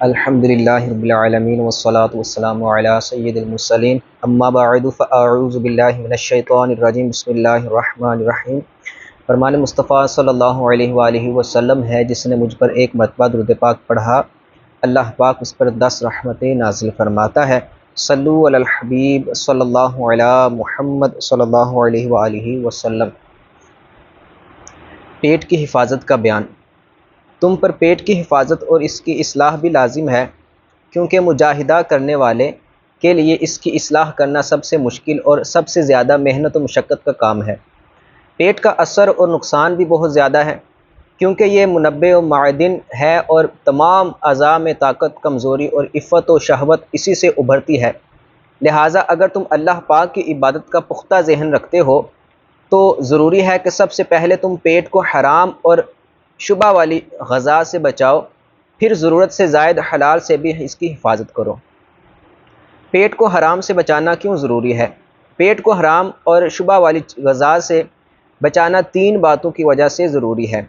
الحمدللہ رب العالمین والصلاة والسلام علی سید المرسلین اما بعد فاعوذ باللہ من الشیطان الرجیم بسم اللہ الرحمن الرحیم۔ فرمان مصطفیٰ صلی اللہ علیہ وآلہ وسلم ہے، جس نے مجھ پر ایک مرتبہ درود پاک پڑھا اللہ پاک اس پر 10 رحمتیں نازل فرماتا ہے۔ صلو علی الحبیب صلی اللہ علی محمد صلی اللہ علیہ وآلہ وسلم۔ پیٹ کی حفاظت کا بیان۔ تم پر پیٹ کی حفاظت اور اس کی اصلاح بھی لازم ہے، کیونکہ مجاہدہ کرنے والے کے لیے اس کی اصلاح کرنا سب سے مشکل اور سب سے زیادہ محنت و مشقت کا کام ہے۔ پیٹ کا اثر اور نقصان بھی بہت زیادہ ہے، کیونکہ یہ منبع و معدن ہے اور تمام اعضاء میں طاقت، کمزوری اور عفت و شہوت اسی سے ابھرتی ہے۔ لہٰذا اگر تم اللہ پاک کی عبادت کا پختہ ذہن رکھتے ہو تو ضروری ہے کہ سب سے پہلے تم پیٹ کو حرام اور شبہ والی غذا سے بچاؤ، پھر ضرورت سے زائد حلال سے بھی اس کی حفاظت کرو۔ پیٹ کو حرام سے بچانا کیوں ضروری ہے؟ پیٹ کو حرام اور شبہ والی غذا سے بچانا 3 باتوں کی وجہ سے ضروری ہے۔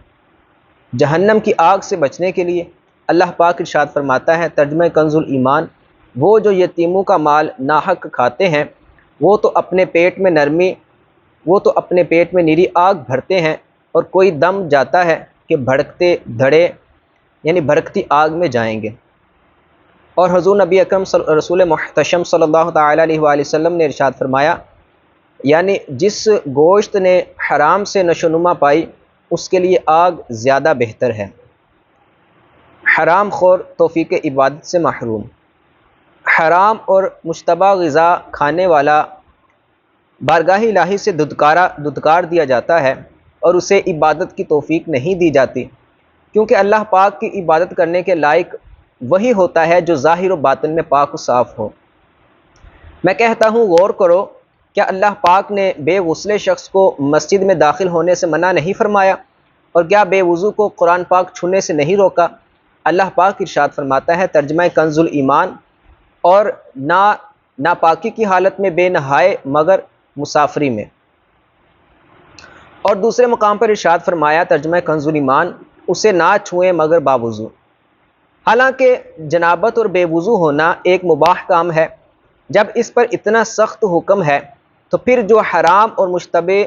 جہنم کی آگ سے بچنے کے لیے اللہ پاک ارشاد فرماتا ہے، ترجمہ کنز الایمان، وہ جو یتیموں کا مال ناحق کھاتے ہیں وہ تو اپنے پیٹ میں نیری آگ بھرتے ہیں، اور کوئی دم جاتا ہے کہ بھڑکتے دھڑے یعنی بھڑکتی آگ میں جائیں گے۔ اور حضور نبی اکرم رسول محتشم صلی اللہ تعالیٰ علیہ وآلہ وسلم نے ارشاد فرمایا، یعنی جس گوشت نے حرام سے نشوونما پائی اس کے لیے آگ زیادہ بہتر ہے۔ حرام خور توفیق عبادت سے محروم۔ حرام اور مشتبہ غذا کھانے والا بارگاہ الہی سے دھتکار دیا جاتا ہے اور اسے عبادت کی توفیق نہیں دی جاتی، کیونکہ اللہ پاک کی عبادت کرنے کے لائق وہی ہوتا ہے جو ظاہر و باطن میں پاک و صاف ہو۔ میں کہتا ہوں غور کرو، کیا اللہ پاک نے بے غسل شخص کو مسجد میں داخل ہونے سے منع نہیں فرمایا؟ اور کیا بے وضو کو قرآن پاک چھونے سے نہیں روکا؟ اللہ پاک ارشاد فرماتا ہے، ترجمہ کنز الایمان، اور ناپاکی کی حالت میں بے نہائے مگر مسافری میں۔ اور دوسرے مقام پر ارشاد فرمایا، ترجمہ کنز الایمان، اسے نہ چھوئیں مگر باوضو۔ حالانکہ جنابت اور بے وضو ہونا ایک مباح کام ہے، جب اس پر اتنا سخت حکم ہے تو پھر جو حرام اور مشتبہ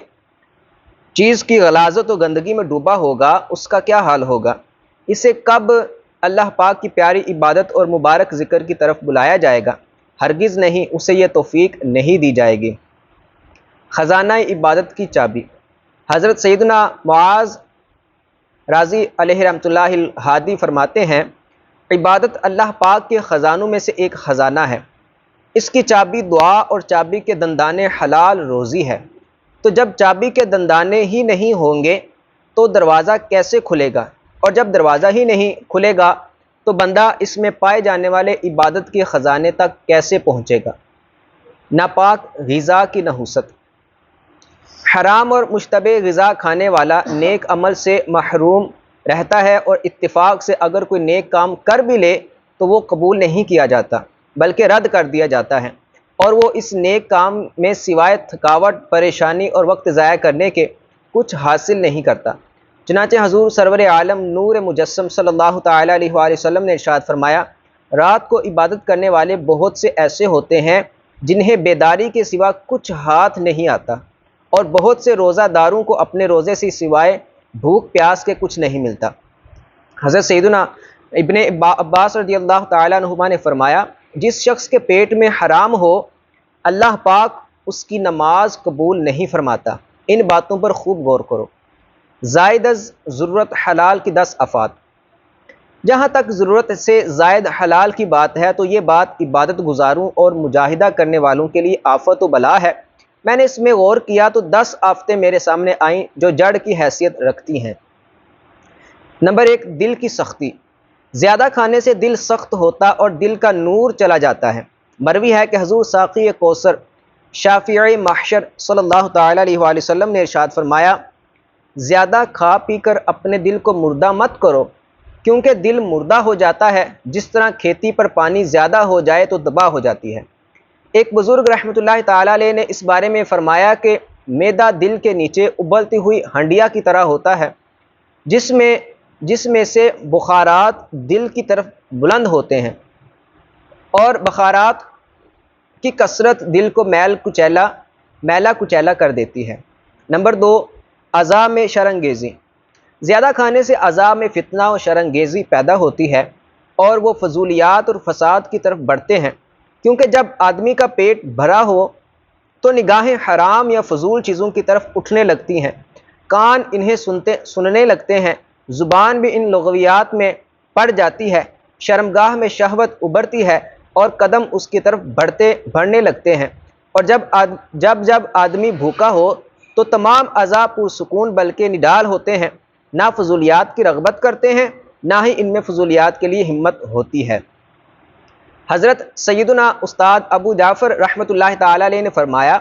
چیز کی غلاظت و گندگی میں ڈوبا ہوگا اس کا کیا حال ہوگا؟ اسے کب اللہ پاک کی پیاری عبادت اور مبارک ذکر کی طرف بلایا جائے گا؟ ہرگز نہیں، اسے یہ توفیق نہیں دی جائے گی۔ خزانہ عبادت کی چابی۔ حضرت سیدنا معاذ رضی علیہ رحمۃ اللہ الہادی فرماتے ہیں، عبادت اللہ پاک کے خزانوں میں سے ایک خزانہ ہے، اس کی چابی دعا اور چابی کے دندانے حلال روزی ہے۔ تو جب چابی کے دندانے ہی نہیں ہوں گے تو دروازہ کیسے کھلے گا؟ اور جب دروازہ ہی نہیں کھلے گا تو بندہ اس میں پائے جانے والے عبادت کے خزانے تک کیسے پہنچے گا؟ ناپاک غذا کی نحوست۔ حرام اور مشتبہ غذا کھانے والا نیک عمل سے محروم رہتا ہے، اور اتفاق سے اگر کوئی نیک کام کر بھی لے تو وہ قبول نہیں کیا جاتا بلکہ رد کر دیا جاتا ہے، اور وہ اس نیک کام میں سوائے تھکاوٹ، پریشانی اور وقت ضائع کرنے کے کچھ حاصل نہیں کرتا۔ چنانچہ حضور سرور عالم نور مجسم صلی اللہ تعالیٰ علیہ وآلہ وسلم نے ارشاد فرمایا، رات کو عبادت کرنے والے بہت سے ایسے ہوتے ہیں جنہیں بیداری کے سوا کچھ ہاتھ نہیں آتا، اور بہت سے روزہ داروں کو اپنے روزے سے سوائے بھوک پیاس کے کچھ نہیں ملتا۔ حضرت سیدنا ابن عباس رضی اللہ تعالیٰ عنہما نے فرمایا، جس شخص کے پیٹ میں حرام ہو اللہ پاک اس کی نماز قبول نہیں فرماتا۔ ان باتوں پر خوب غور کرو۔ زائد از ضرورت حلال کی 10 آفات۔ جہاں تک ضرورت سے زائد حلال کی بات ہے تو یہ بات عبادت گزاروں اور مجاہدہ کرنے والوں کے لیے آفت و بلا ہے۔ میں نے اس میں غور کیا تو 10 آفتیں میرے سامنے آئیں جو جڑ کی حیثیت رکھتی ہیں۔ نمبر 1، دل کی سختی۔ زیادہ کھانے سے دل سخت ہوتا اور دل کا نور چلا جاتا ہے۔ مروی ہے کہ حضور ساقی کوثر شافعی محشر صلی اللہ تعالیٰ علیہ وآلہ وسلم نے ارشاد فرمایا، زیادہ کھا پی کر اپنے دل کو مردہ مت کرو، کیونکہ دل مردہ ہو جاتا ہے جس طرح کھیتی پر پانی زیادہ ہو جائے تو تباہ ہو جاتی ہے۔ ایک بزرگ رحمۃ اللہ تعالیٰ علیہ نے اس بارے میں فرمایا کہ معدہ دل کے نیچے ابلتی ہوئی ہنڈیا کی طرح ہوتا ہے، جس میں سے بخارات دل کی طرف بلند ہوتے ہیں، اور بخارات کی کثرت دل کو میلا کچیلا کر دیتی ہے۔ نمبر 2، اعضاء میں شرانگیزی۔ زیادہ کھانے سے اعضاء میں فتنہ و شرانگیزی پیدا ہوتی ہے اور وہ فضولیات اور فساد کی طرف بڑھتے ہیں، کیونکہ جب آدمی کا پیٹ بھرا ہو تو نگاہیں حرام یا فضول چیزوں کی طرف اٹھنے لگتی ہیں، کان انہیں سننے لگتے ہیں، زبان بھی ان لغویات میں پڑ جاتی ہے، شرمگاہ میں شہوت ابھرتی ہے اور قدم اس کی طرف بڑھنے لگتے ہیں، اور جب آدمی بھوکا ہو تو تمام اعضاء پرسکون بلکہ نڈال ہوتے ہیں، نہ فضولیات کی رغبت کرتے ہیں، نہ ہی ان میں فضولیات کے لیے ہمت ہوتی ہے۔ حضرت سیدنا استاد ابو جعفر رحمۃ اللہ تعالی علیہ نے فرمایا،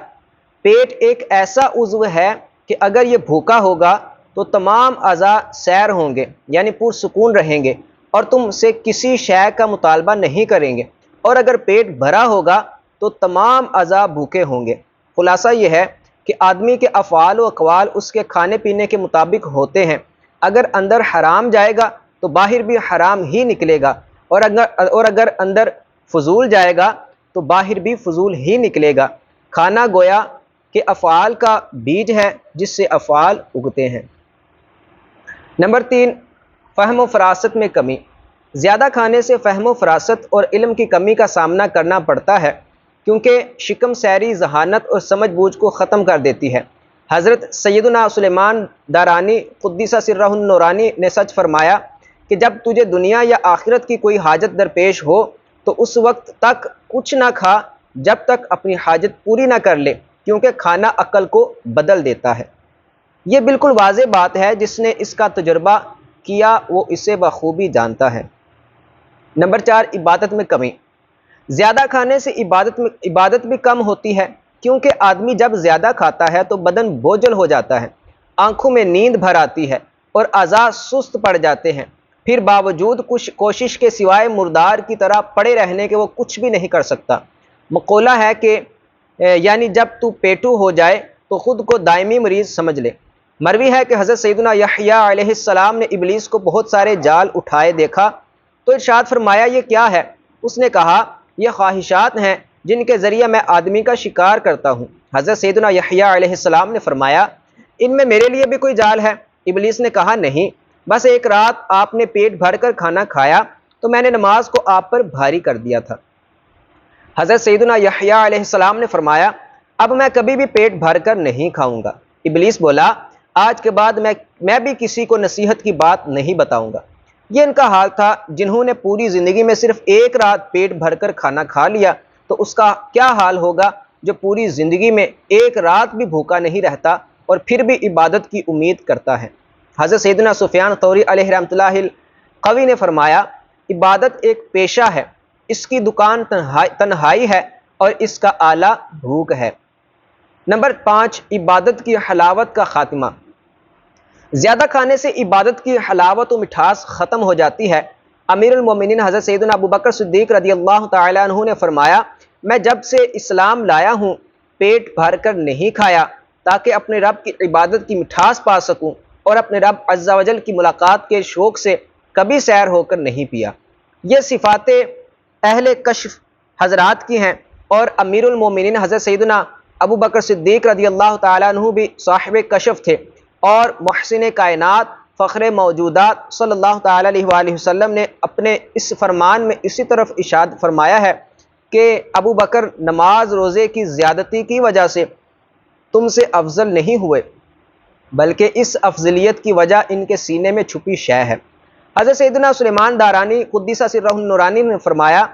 پیٹ ایک ایسا عضو ہے کہ اگر یہ بھوکا ہوگا تو تمام اعضاء سیر ہوں گے، یعنی پرسکون رہیں گے، اور تم سے کسی شے کا مطالبہ نہیں کریں گے، اور اگر پیٹ بھرا ہوگا تو تمام اعضاء بھوکے ہوں گے۔ خلاصہ یہ ہے کہ آدمی کے افعال و اقوال اس کے کھانے پینے کے مطابق ہوتے ہیں، اگر اندر حرام جائے گا تو باہر بھی حرام ہی نکلے گا، اور اگر اندر فضول جائے گا تو باہر بھی فضول ہی نکلے گا۔ کھانا گویا کہ افعال کا بیج ہے جس سے افعال اگتے ہیں۔ نمبر 3، فہم و فراست میں کمی۔ زیادہ کھانے سے فہم و فراست اور علم کی کمی کا سامنا کرنا پڑتا ہے، کیونکہ شکم سیری ذہانت اور سمجھ بوجھ کو ختم کر دیتی ہے۔ حضرت سیدنا سلیمان دارانی قدس سرہ النورانی نے سچ فرمایا کہ جب تجھے دنیا یا آخرت کی کوئی حاجت درپیش ہو تو اس وقت تک کچھ نہ کھا جب تک اپنی حاجت پوری نہ کر لے، کیونکہ کھانا عقل کو بدل دیتا ہے۔ یہ بالکل واضح بات ہے، جس نے اس کا تجربہ کیا وہ اسے بخوبی جانتا ہے۔ نمبر 4، عبادت میں کمی۔ زیادہ کھانے سے عبادت بھی کم ہوتی ہے، کیونکہ آدمی جب زیادہ کھاتا ہے تو بدن بوجھل ہو جاتا ہے، آنکھوں میں نیند بھر آتی ہے اور اعضاء سست پڑ جاتے ہیں، پھر باوجود کوشش کے سوائے مردار کی طرح پڑے رہنے کے وہ کچھ بھی نہیں کر سکتا۔ مقولہ ہے کہ یعنی جب تو پیٹو ہو جائے تو خود کو دائمی مریض سمجھ لے۔ مروی ہے کہ حضرت سیدنا یحییٰ علیہ السلام نے ابلیس کو بہت سارے جال اٹھائے دیکھا تو ارشاد فرمایا، یہ کیا ہے؟ اس نے کہا، یہ خواہشات ہیں جن کے ذریعے میں آدمی کا شکار کرتا ہوں۔ حضرت سیدنا یحییٰ علیہ السلام نے فرمایا، ان میں میرے لیے بھی کوئی جال ہے؟ ابلیس نے کہا، نہیں، بس ایک رات آپ نے پیٹ بھر کر کھانا کھایا تو میں نے نماز کو آپ پر بھاری کر دیا تھا۔ حضرت سیدنا یحییٰ علیہ السلام نے فرمایا، اب میں کبھی بھی پیٹ بھر کر نہیں کھاؤں گا۔ ابلیس بولا، آج کے بعد میں بھی کسی کو نصیحت کی بات نہیں بتاؤں گا۔ یہ ان کا حال تھا، جنہوں نے پوری زندگی میں صرف ایک رات پیٹ بھر کر کھانا کھا لیا تو اس کا کیا حال ہوگا جو پوری زندگی میں ایک رات بھی بھوکا نہیں رہتا اور پھر بھی عبادت کی امید کرتا ہے۔ حضرت سیدنا سفیان ثوری علیہ رحمۃ اللہ القوی نے فرمایا، عبادت ایک پیشہ ہے، اس کی دکان تنہائی ہے اور اس کا آلہ بھوک ہے۔ نمبر 5، عبادت کی حلاوت کا خاتمہ۔ زیادہ کھانے سے عبادت کی حلاوت و مٹھاس ختم ہو جاتی ہے۔ امیر المومنین حضرت سیدنا ابو بکر صدیق رضی اللہ تعالی عنہ نے فرمایا، میں جب سے اسلام لایا ہوں پیٹ بھر کر نہیں کھایا تاکہ اپنے رب کی عبادت کی مٹھاس پا سکوں، اور اپنے رب عز و جل کی ملاقات کے شوق سے کبھی سیر ہو کر نہیں پیا۔ یہ صفات اہل کشف حضرات کی ہیں، اور امیر المومنین حضرت سیدنا ابو بکر صدیق رضی اللہ تعالیٰ عنہ بھی صاحب کشف تھے، اور محسن کائنات فخر موجودات صلی اللہ تعالیٰ علیہ وآلہ وسلم نے اپنے اس فرمان میں اسی طرف ارشاد فرمایا ہے کہ ابو بکر نماز روزے کی زیادتی کی وجہ سے تم سے افضل نہیں ہوئے، بلکہ اس افضلیت کی وجہ ان کے سینے میں چھپی شے ہے۔ حضرت سیدنا سلیمان دارانی قدس سرہ النورانی نے فرمایا،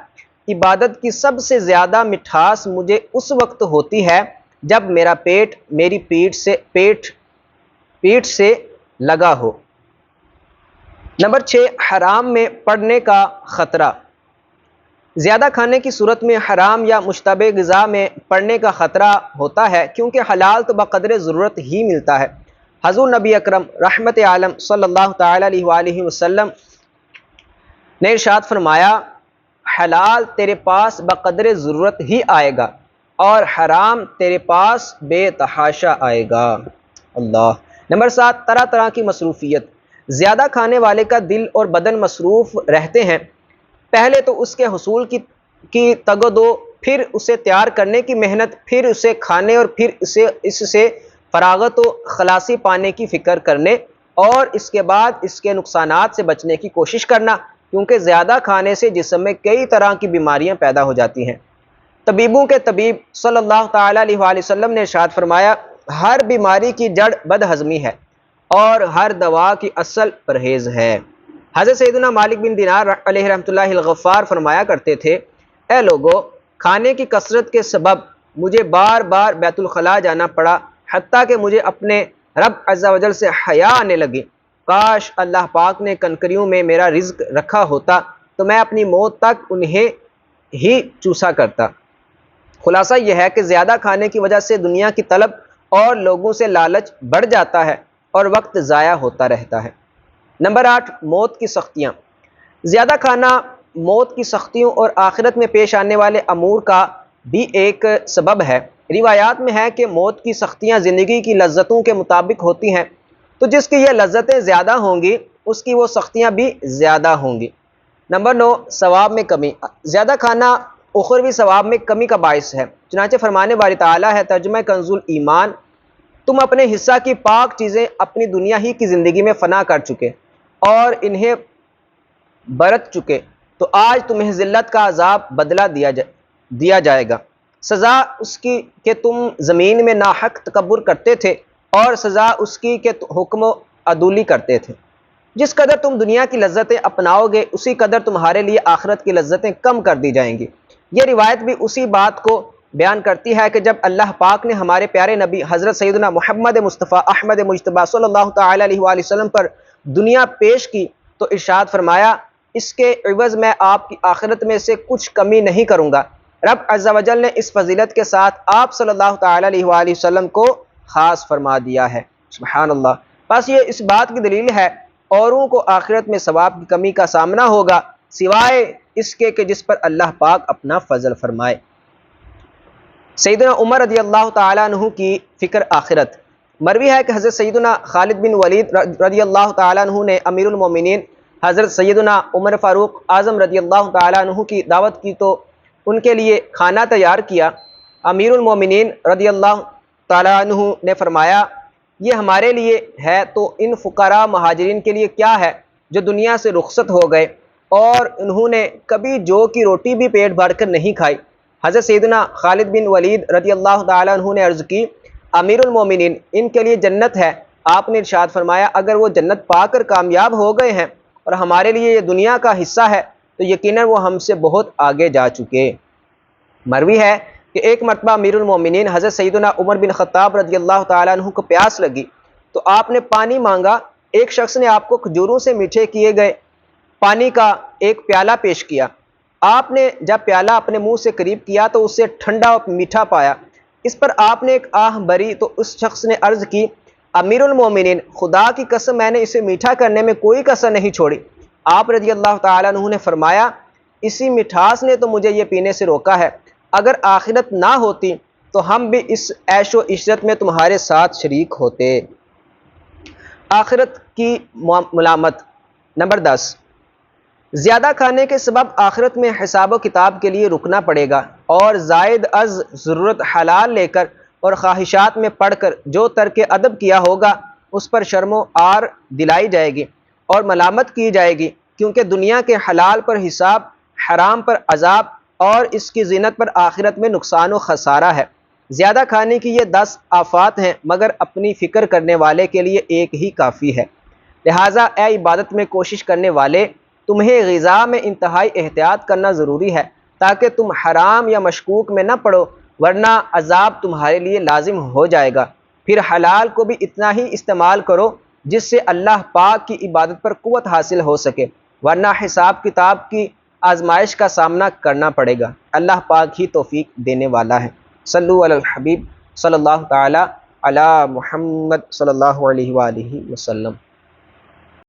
عبادت کی سب سے زیادہ مٹھاس مجھے اس وقت ہوتی ہے جب میرا پیٹ میری پیٹ سے لگا ہو۔ نمبر 6، حرام میں پڑنے کا خطرہ۔ زیادہ کھانے کی صورت میں حرام یا مشتبہ غذا میں پڑنے کا خطرہ ہوتا ہے، کیونکہ حلال تو بقدر ضرورت ہی ملتا ہے۔ حضور نبی اکرم رحمت عالم صلی اللہ تعالیٰ علیہ وآلہ وسلم نے ارشاد فرمایا، حلال تیرے پاس بقدر ضرورت ہی آئے گا اور حرام تیرے پاس بے تحاشا آئے گا۔ اللہ۔ نمبر 7، طرح طرح کی مصروفیت۔ زیادہ کھانے والے کا دل اور بدن مصروف رہتے ہیں۔ پہلے تو اس کے حصول کی تگ و دو، پھر اسے تیار کرنے کی محنت، پھر اسے کھانے اور پھر اس سے فراغت و خلاصی پانے کی فکر کرنے، اور اس کے بعد اس کے نقصانات سے بچنے کی کوشش کرنا، کیونکہ زیادہ کھانے سے جسم میں کئی طرح کی بیماریاں پیدا ہو جاتی ہیں۔ طبیبوں کے طبیب صلی اللہ تعالیٰ علیہ وآلہ وسلم نے ارشاد فرمایا، ہر بیماری کی جڑ بد ہضمی ہے اور ہر دوا کی اصل پرہیز ہے۔ حضرت سیدنا مالک بن دینار علیہ رحمۃ اللہ الغفار فرمایا کرتے تھے، اے لوگو، کھانے کی کثرت کے سبب مجھے بار بار بیت الخلاء جانا پڑا، حتیٰ کہ مجھے اپنے رب عز و جل سے حیا آنے لگی۔ کاش اللہ پاک نے کنکریوں میں میرا رزق رکھا ہوتا تو میں اپنی موت تک انہیں ہی چوسا کرتا۔ خلاصہ یہ ہے کہ زیادہ کھانے کی وجہ سے دنیا کی طلب اور لوگوں سے لالچ بڑھ جاتا ہے اور وقت ضائع ہوتا رہتا ہے۔ نمبر 8، موت کی سختیاں۔ زیادہ کھانا موت کی سختیوں اور آخرت میں پیش آنے والے امور کا بھی ایک سبب ہے۔ روایات میں ہے کہ موت کی سختیاں زندگی کی لذتوں کے مطابق ہوتی ہیں، تو جس کی یہ لذتیں زیادہ ہوں گی اس کی وہ سختیاں بھی زیادہ ہوں گی۔ نمبر 9، ثواب میں کمی۔ زیادہ کھانا اخروی ثواب میں کمی کا باعث ہے۔ چنانچہ فرمانے باری تعالیٰ ہے، ترجمہ کنز ایمان، تم اپنے حصہ کی پاک چیزیں اپنی دنیا ہی کی زندگی میں فنا کر چکے اور انہیں برت چکے، تو آج تمہیں ذلت کا عذاب بدلہ دیا جائے گا۔ سزا اس کی کہ تم زمین میں ناحق تکبر کرتے تھے، اور سزا اس کی کہ حکم و عدولی کرتے تھے۔ جس قدر تم دنیا کی لذتیں اپناؤ گے اسی قدر تمہارے لیے آخرت کی لذتیں کم کر دی جائیں گی۔ یہ روایت بھی اسی بات کو بیان کرتی ہے کہ جب اللہ پاک نے ہمارے پیارے نبی حضرت سیدنا محمد مصطفیٰ احمد مجتبیٰ صلی اللہ تعالیٰ علیہ وآلہ وسلم پر دنیا پیش کی تو ارشاد فرمایا، اس کے عوض میں آپ کی آخرت میں سے کچھ کمی نہیں کروں گا۔ رب عز و جل نے اس فضیلت کے ساتھ آپ صلی اللہ تعالیٰ علیہ وآلہ وسلم کو خاص فرما دیا ہے۔ سبحان اللہ۔ بس یہ اس بات کی دلیل ہے اوروں کو آخرت میں ثواب کی کمی کا سامنا ہوگا، سوائے اس کے کہ جس پر اللہ پاک اپنا فضل فرمائے۔ سیدنا عمر رضی اللہ تعالیٰ عنہ کی فکر آخرت۔ مروی ہے کہ حضرت سیدنا خالد بن ولید رضی اللہ تعالیٰ عنہ نے امیر المومنین حضرت سیدنا عمر فاروق اعظم رضی اللہ تعالیٰ عنہ کی دعوت کی تو ان کے لیے کھانا تیار کیا۔ امیر المومنین رضی اللہ تعالیٰ عنہ نے فرمایا، یہ ہمارے لیے ہے تو ان فقراء مہاجرین کے لیے کیا ہے جو دنیا سے رخصت ہو گئے اور انہوں نے کبھی جو کی روٹی بھی پیٹ بھر کر نہیں کھائی۔ حضرت سیدنا خالد بن ولید رضی اللہ تعالیٰ عنہ نے عرض کی، امیر المومنین، ان کے لیے جنت ہے۔ آپ نے ارشاد فرمایا، اگر وہ جنت پا کر کامیاب ہو گئے ہیں اور ہمارے لیے یہ دنیا کا حصہ ہے تو یقیناً وہ ہم سے بہت آگے جا چکے۔ مروی ہے کہ ایک مرتبہ امیر المومنین حضرت سیدنا عمر بن خطاب رضی اللہ تعالیٰ عنہ کو پیاس لگی تو آپ نے پانی مانگا۔ ایک شخص نے آپ کو کھجوروں سے میٹھے کیے گئے پانی کا ایک پیالہ پیش کیا۔ آپ نے جب پیالہ اپنے منہ سے قریب کیا تو اسے ٹھنڈا اور میٹھا پایا۔ اس پر آپ نے ایک آہ بھری تو اس شخص نے عرض کی، امیر المومنین، خدا کی قسم میں نے اسے میٹھا کرنے میں کوئی کسر نہیں چھوڑی۔ آپ رضی اللہ تعالیٰ عنہ نے فرمایا، اسی مٹھاس نے تو مجھے یہ پینے سے روکا ہے، اگر آخرت نہ ہوتی تو ہم بھی اس عیش و عشرت میں تمہارے ساتھ شریک ہوتے۔ آخرت کی ملامت۔ نمبر 10، زیادہ کھانے کے سبب آخرت میں حساب و کتاب کے لیے رکنا پڑے گا اور زائد از ضرورت حلال لے کر اور خواہشات میں پڑھ کر جو ترک ادب کیا ہوگا اس پر شرم و عار دلائی جائے گی اور ملامت کی جائے گی، کیونکہ دنیا کے حلال پر حساب، حرام پر عذاب اور اس کی زینت پر آخرت میں نقصان و خسارہ ہے۔ زیادہ کھانے کی یہ 10 آفات ہیں، مگر اپنی فکر کرنے والے کے لیے ایک ہی کافی ہے۔ لہٰذا اے عبادت میں کوشش کرنے والے، تمہیں غذا میں انتہائی احتیاط کرنا ضروری ہے تاکہ تم حرام یا مشکوک میں نہ پڑو، ورنہ عذاب تمہارے لیے لازم ہو جائے گا۔ پھر حلال کو بھی اتنا ہی استعمال کرو جس سے اللہ پاک کی عبادت پر قوت حاصل ہو سکے، ورنہ حساب کتاب کی آزمائش کا سامنا کرنا پڑے گا۔ اللہ پاک ہی توفیق دینے والا ہے۔ صلو علی الحبیب صلی اللہ تعالی علی محمد صلی اللہ علیہ وآلہ وسلم۔